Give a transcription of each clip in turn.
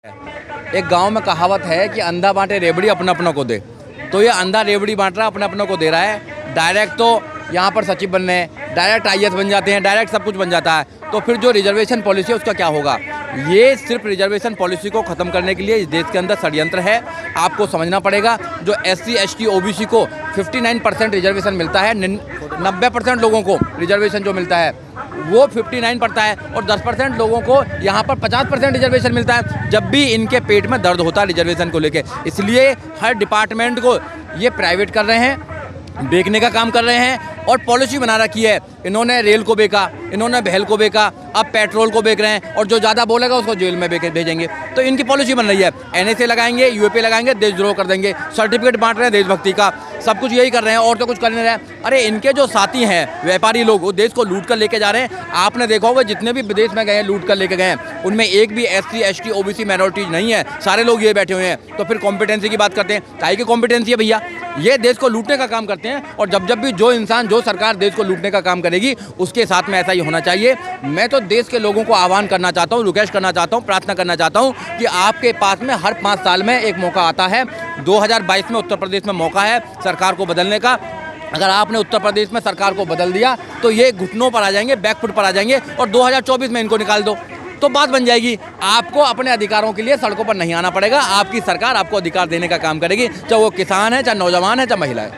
एक गांव में कहावत है कि अंधा बांटे रेवड़ी अपने अपनों को दे। तो ये अंधा रेवड़ी बांट रहा है, अपने अपनों को दे रहा है। डायरेक्ट तो यहाँ पर सचिव बनने हैं, डायरेक्ट आईएएस बन जाते हैं, डायरेक्ट सब कुछ बन जाता है। तो फिर जो रिजर्वेशन पॉलिसी है उसका क्या होगा? ये सिर्फ रिजर्वेशन पॉलिसी को ख़त्म करने के लिए इस देश के अंदर षड्यंत्र है। आपको समझना पड़ेगा, जो SC ST OBC को 59% रिजर्वेशन मिलता है, 90% लोगों को रिजर्वेशन जो मिलता है वो 59 पड़ता है, और 10% लोगों को यहाँ पर 50% रिजर्वेशन मिलता है, जब भी इनके पेट में दर्द होता है रिजर्वेशन को लेके। इसलिए हर डिपार्टमेंट को ये प्राइवेट कर रहे हैं, बेचने का काम कर रहे हैं, और पॉलिसी बना रखी है। इन्होंने रेल को बेचा, इन्होंने बहल को बेचा, अब पेट्रोल को बेच रहे हैं, और जो ज़्यादा बोलेगा उसको जेल में भेजेंगे। तो इनकी पॉलिसी बन रही है, NSA लगाएंगे, UAP लगाएंगे, देशद्रोह कर देंगे, सर्टिफिकेट बांट रहे हैं देशभक्ति का, सब कुछ यही कर रहे हैं, और तो कुछ कर नहीं रहे हैं। अरे इनके जो साथी हैं व्यापारी लोग, वो देश को लूट कर लेके जा रहे हैं। आपने देखा होगा जितने भी विदेश में गए हैं लूट कर लेके गए हैं, उनमें एक भी SC ST OBC माइनॉरिटीज नहीं है, सारे लोग ये बैठे हुए हैं। तो फिर कॉम्पिटेंसी की बात करते हैं, काहे की कॉम्पिटेंसी है भैया? ये देश को लूटने का काम करते हैं, और जब भी जो इंसान, जो सरकार देश को लूटने का काम करेगी उसके साथ में ऐसा ही होना चाहिए। मैं तो देश के लोगों को आह्वान करना चाहता हूँ, रिक्वेस्ट करना चाहता हूँ, प्रार्थना करना चाहता हूँ कि आपके पास में हर 5 साल में एक मौका आता है। 2022 में उत्तर प्रदेश में मौका है सरकार को बदलने का। अगर आपने उत्तर प्रदेश में सरकार को बदल दिया तो ये घुटनों पर आ जाएंगे, बैकफुट पर आ जाएंगे, और 2024 में इनको निकाल दो तो बात बन जाएगी। आपको अपने अधिकारों के लिए सड़कों पर नहीं आना पड़ेगा, आपकी सरकार आपको अधिकार देने का काम करेगी, चाहे वो किसान है, चाहे नौजवान है, चाहे महिला है,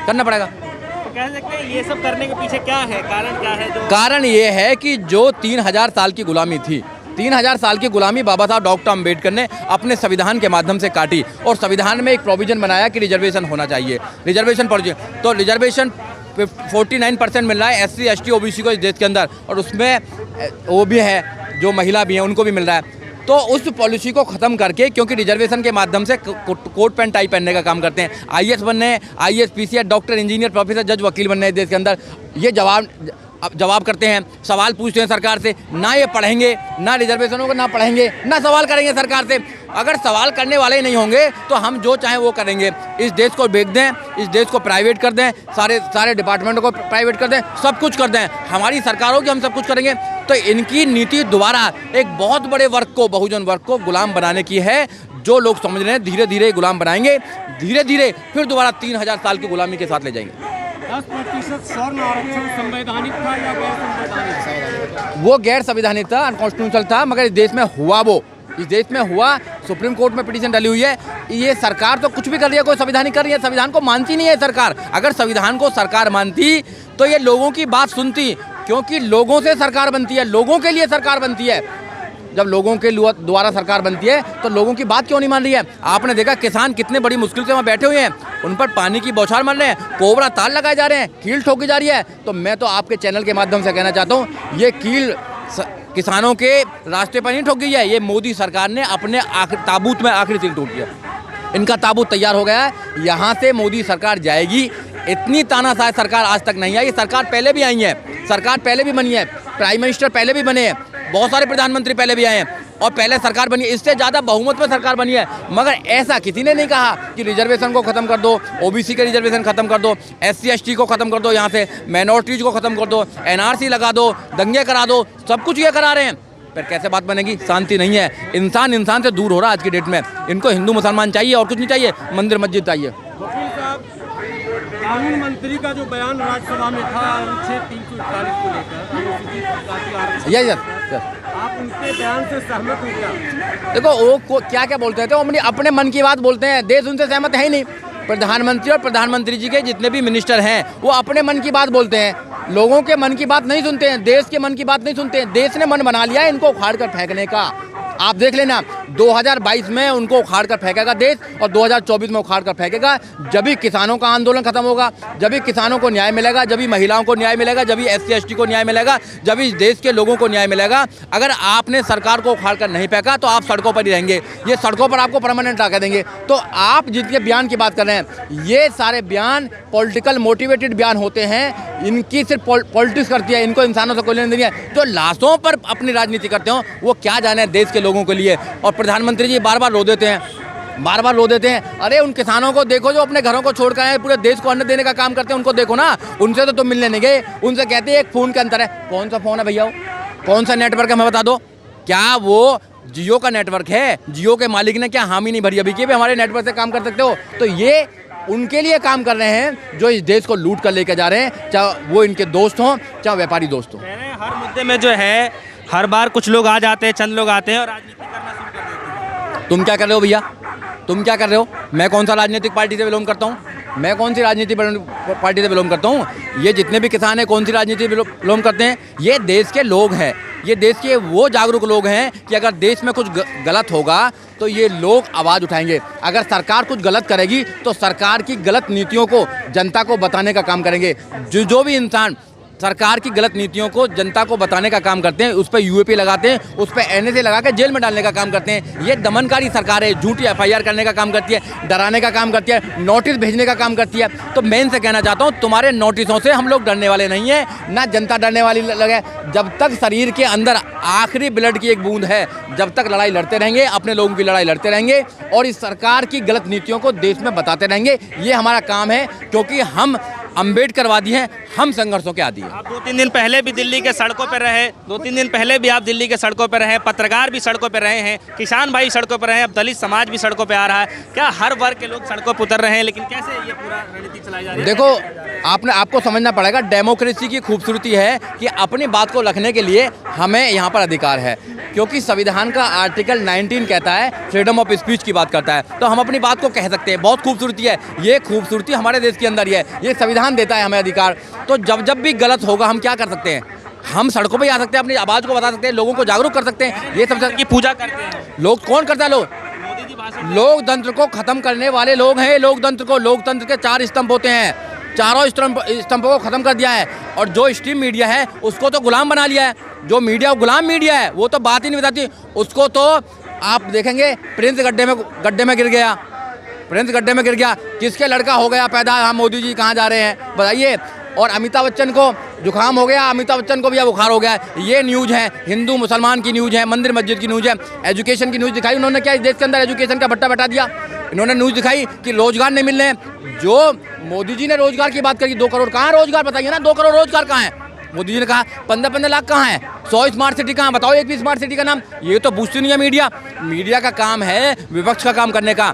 करना पड़ेगा। तो कह सकते हैं ये सब करने के पीछे क्या है, कारण क्या है? जो कारण ये है कि जो 3000 साल की गुलामी थी, 3000 साल की गुलामी बाबा साहब डॉक्टर अम्बेडकर ने अपने संविधान के माध्यम से काटी, और संविधान में एक प्रोविजन बनाया कि रिजर्वेशन होना चाहिए। रिजर्वेशन प्रोविजन, तो रिजर्वेशन 49% मिल रहा है SC ST OBC को इस देश के अंदर, और उसमें वो भी है जो महिला भी हैं उनको भी मिल रहा है। तो उस पॉलिसी को ख़त्म करके, क्योंकि रिजर्वेशन के माध्यम से कोट पैंट टाई पहनने का काम करते हैं, IAS बनने हैं, IAS PCS doctor engineer professor जज वकील बनने हैं देश के अंदर। ये जवाब करते हैं, सवाल पूछते हैं सरकार से, ना ये पढ़ेंगे, ना रिजर्वेशनों को ना पढ़ेंगे, ना सवाल करेंगे सरकार से। अगर सवाल करने वाले नहीं होंगे तो हम जो चाहें वो करेंगे। इस देश को बेच दें, इस देश को प्राइवेट कर दें, सारे डिपार्टमेंटों को प्राइवेट कर दें, सब कुछ कर दें, हमारी सरकार होगी, हम सब कुछ करेंगे। तो इनकी नीति दोबारा एक बहुत बड़े वर्ग को, बहुजन वर्ग को गुलाम बनाने की है। जो लोग समझ रहे हैं धीरे धीरे गुलाम बनाएंगे, धीरे धीरे फिर दोबारा 3000 साल की गुलामी के साथ ले जाएंगे। 10% स्वर्ण आरक्षण संवैधानिक था या गैर संवैधानिक? वो गैर संवैधानिक था, अनकॉन्स्टिट्यूशनल था, मगर इस देश में हुआ, वो इस देश में हुआ। सुप्रीम कोर्ट में पिटीशन डली हुई है। ये सरकार तो कुछ भी कर रही है, कोई संविधानिक कर रही है, संविधान को मानती नहीं है सरकार। अगर संविधान को सरकार मानती तो ये लोगों की बात सुनती, क्योंकि लोगों से सरकार बनती है, लोगों के लिए सरकार बनती है। जब लोगों के द्वारा सरकार बनती है तो लोगों की बात क्यों नहीं मान रही है? आपने देखा किसान कितने बड़ी मुश्किल से वहाँ बैठे हुए हैं, उन पर पानी की बौछार मार रहे हैं, कोबरा ताल लगाए जा रहे हैं, कील ठोकी जा रही है। तो मैं तो आपके चैनल के माध्यम से कहना चाहता हूँ, ये कील किसानों के रास्ते पर नहीं ठोकी है, ये मोदी सरकार ने अपने ताबूत में आखिरी सील ठोक दिया। इनका ताबूत तैयार हो गया है, यहाँ से मोदी सरकार जाएगी। इतनी तानाशाह सरकार आज तक नहीं आई। सरकार पहले भी आई है, सरकार पहले भी बनी है, प्राइम मिनिस्टर पहले भी बने हैं, बहुत सारे प्रधानमंत्री पहले भी आए हैं, और पहले सरकार बनी है, इससे ज़्यादा बहुमत में सरकार बनी है। मगर ऐसा किसी ने नहीं कहा कि रिजर्वेशन को ख़त्म कर दो, OBC के रिजर्वेशन ख़त्म कर दो, SC ST को ख़त्म कर दो, यहाँ से माइनॉरिटीज़ को ख़त्म कर दो, NRC लगा दो, दंगे करा दो, सब कुछ ये करा रहे हैं। फिर कैसे बात बनेगी? शांति नहीं है, इंसान से दूर हो रहा है आज की डेट में। इनको हिंदू मुसलमान चाहिए और कुछ नहीं चाहिए, मंदिर मस्जिद चाहिए। वकील साहब, कानून मंत्री का जो बयान राज्यसभा में था अनुच्छेद 341 को लेकर, यस, आप उनके बयान से सहमत हो क्या? देखो वो क्या बोलते हैं, तो अपने मन की बात बोलते हैं, देश उनसे सहमत है ही नहीं। प्रधानमंत्री और प्रधानमंत्री जी के जितने भी मिनिस्टर हैं वो अपने मन की बात बोलते हैं, लोगों के मन की बात नहीं सुनते हैं, देश के मन की बात नहीं सुनते हैं। देश ने मन बना लिया है इनको उखाड़ कर फेंकने का। आप देख लेना, 2022 में उनको उखाड़ कर फेंकेगा देश, और 2024 में उखाड़ कर फेंकेगा। जब भी किसानों का आंदोलन खत्म होगा, जब भी किसानों को न्याय मिलेगा, जब भी महिलाओं को न्याय मिलेगा, जब भी SC ST को न्याय मिलेगा, जब भी देश के लोगों को न्याय मिलेगा। अगर आपने सरकार को उखाड़ कर नहीं फेंका तो आप सड़कों पर ही रहेंगे, ये सड़कों पर आपको परमानेंट ला देंगे। तो आप जिनके बयान की बात कर रहे हैं, ये सारे बयान पॉलिटिकल मोटिवेटेड बयान होते हैं, इनकी सिर्फ पॉलिटिक्स करती है, इनको इंसानों से कोई लेना नहीं है। जो लाशों पर अपनी राजनीति करते हो वो क्या जाने देश के लोगों के लिए। और प्रधानमंत्री जी बार बार रो देते हैं, अरे उन किसानों को देखो जो अपने घरों को छोड़कर आए, पूरे देश को अन्न देने का काम करते हैं, उनको देखो ना। उनसे तो तुम मिलने नहीं गए, उनसे कहते हैं एक फ़ोन के अंतर है। कौन सा फ़ोन है भैया? कौन सा नेटवर्क है हमें बता दो। क्या वो जियो का नेटवर्क है, जियो के मालिक ने क्या हामी नहीं भरी अभी कि भी हमारे नेटवर्क से काम कर सकते हो? तो ये उनके लिए काम कर रहे हैं जो इस देश को लूट कर लेकर जा रहे हैं, चाहे वो इनके दोस्त हों चाहे व्यापारी दोस्त हों। हर मुद्दे में जो है हर बार कुछ लोग आ जाते हैं, चंद लोग आते हैं और राजनीति करना शुरू कर देते हैं। तुम क्या कर रहे हो भैया? तुम क्या कर रहे हो? मैं कौन सा राजनीतिक पार्टी से बिलोंग करता हूँ? मैं कौन सी राजनीतिक पार्टी से बिलोंग करता हूँ? ये जितने भी किसान हैं कौन सी राजनीति बिलोंग करते हैं? ये देश के लोग हैं, ये देश के वो जागरूक लोग हैं कि अगर देश में कुछ गलत होगा तो ये लोग आवाज़ उठाएंगे। अगर सरकार कुछ गलत करेगी तो सरकार की गलत नीतियों को जनता को बताने का काम करेंगे। जो भी इंसान सरकार की गलत नीतियों को जनता को बताने का काम करते हैं, उस पर यूएपी लगाते हैं, उस पर एनएसए लगा के जेल में डालने का काम करते हैं। ये दमनकारी सरकार है, झूठी एफआईआर करने का काम करती है, डराने का काम करती है, नोटिस भेजने का काम करती है। तो मैं इनसे कहना चाहता हूँ, तुम्हारे नोटिसों से हम लोग डरने वाले नहीं हैं, ना जनता डरने वाली लगे। जब तक शरीर के अंदर आखिरी ब्लड की एक बूंद है, जब तक लड़ाई लड़ते रहेंगे, अपने लोगों की लड़ाई लड़ते रहेंगे और इस सरकार की गलत नीतियों को देश में बताते रहेंगे। ये हमारा काम है, क्योंकि हम अम्बेडकरवादी हैं, हम संघर्षों के आदी हैं। आप 2-3 दिन पहले भी दिल्ली के सड़कों पर रहे, 2-3 दिन पहले भी आप दिल्ली के सड़कों पर रहे, पत्रकार भी सड़कों पर रहे हैं, किसान भाई सड़कों पर रहे हैं, अब दलित समाज भी सड़कों पर आ रहा है। क्या हर वर्ग के लोग सड़कों पर उतर रहे हैं? लेकिन कैसे ये पूरा रणनीति चलाई जा रही है? देखो, आपको समझना पड़ेगा, डेमोक्रेसी की खूबसूरती है कि अपनी बात को रखने के लिए हमें यहाँ पर अधिकार है, क्योंकि संविधान का आर्टिकल 19 कहता है, फ्रीडम ऑफ स्पीच की बात करता है, तो हम अपनी बात को कह सकते हैं। बहुत खूबसूरती है, ये खूबसूरती हमारे देश के अंदर ही है, ये संविधान देता है हमें अधिकार। तो जब भी गलत होगा हम क्या कर सकते हैं? हम सड़कों पे आ सकते हैं, अपनी आवाज़ को बता सकते हैं, लोगों को जागरूक कर सकते हैं। ये सब की पूजा करते हैं लोग। कौन करता है? लोग। लोकतंत्र को खत्म करने वाले लोग हैं। लोकतंत्र के 4 स्तंभ होते हैं, चारों स्तंभों को खत्म कर दिया है। और जो स्ट्रीम मीडिया है उसको तो गुलाम बना लिया है। जो मीडिया गुलाम मीडिया है वो तो बात ही नहीं बताती। उसको तो आप देखेंगे, प्रिंस गड्ढे में गिर गया, प्रिंस गड्ढे में गिर गया, किसके लड़का हो गया पैदा, हम मोदी जी कहाँ जा रहे हैं बताइए। और अमिताभ बच्चन को जुकाम हो गया, अमिताभ बच्चन को भी बुखार हो गया। ये न्यूज़ है, हिंदू मुसलमान की न्यूज़ है, मंदिर मस्जिद की न्यूज़ है, एजुकेशन की न्यूज़ दिखाई। उन्होंने क्या इस देश के अंदर एजुकेशन का भट्टा बैठा दिया। इन्होंने न्यूज़ दिखाई कि रोजगार नहीं मिल रहे हैं। जो मोदी जी ने रोजगार की बात करी, 2 करोड़ कहाँ रोजगार बताइए ना, 2 करोड़ रोजगार कहाँ है? मोदी जी ने कहा 15-15 लाख कहाँ है? 100 स्मार्ट सिटी कहाँ? बताओ एक भी स्मार्ट सिटी का नाम। ये तो पूछती नहीं है मीडिया। मीडिया का काम है विपक्ष का काम करने का,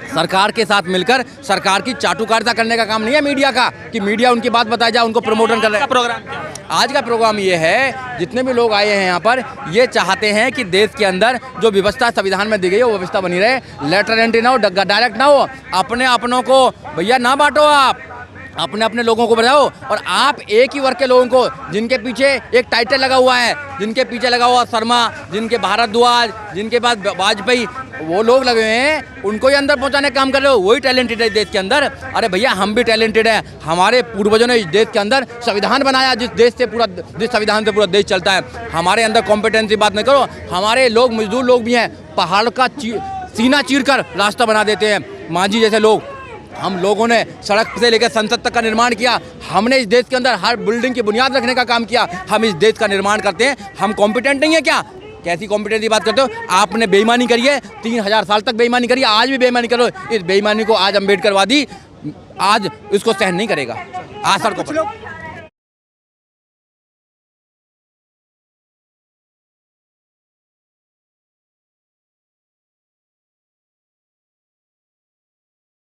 सरकार के साथ मिलकर सरकार की चाटुकारिता करने का काम नहीं है मीडिया का, कि मीडिया उनकी बात बताई जाए, उनको प्रमोशन कर रहे हैं। प्रोग्राम आज का प्रोग्राम ये है, जितने भी लोग आए हैं यहाँ पर, ये चाहते हैं कि देश के अंदर जो व्यवस्था संविधान में दी गई है वो व्यवस्था बनी रहे, लेटर एंट्री ना हो, डायरेक्ट ना हो। अपने अपनों को भैया ना बांटो, आप अपने अपने लोगों को बढ़ाओ। और आप एक ही वर्ग के लोगों को, जिनके पीछे एक टाइटल लगा हुआ है, जिनके पीछे लगा हुआ शर्मा, जिनके भारद्वाज, जिनके पास वाजपेयी, वो लोग लगे हुए हैं, उनको ही अंदर पहुंचाने का काम कर रहे हो। वही टैलेंटेड है देश के अंदर। अरे भैया, हम भी टैलेंटेड हैं। हमारे पूर्वजों ने इस देश के अंदर संविधान बनाया, जिस संविधान से पूरा देश चलता है। हमारे अंदर कॉम्पिटेंसी बात नहीं करो। हमारे लोग मजदूर लोग भी हैं, पहाड़ का सीना चीर कर रास्ता बना देते हैं। मांझी जैसे लोग, हम लोगों ने सड़क से लेकर संसद तक का निर्माण किया। हमने इस देश के अंदर हर बिल्डिंग की बुनियाद रखने का काम किया। हम इस देश का निर्माण करते हैं। हम कॉम्पिटेंट नहीं है क्या? कैसी कॉम्पिटेंस की बात करते हो? आपने बेईमानी करी है, 3000 साल तक बेईमानी करी है, आज भी बेईमानी करो। इस बेईमानी को आज अम्बेडकरवादी आज इसको सहन नहीं करेगा। आज सड़कों पर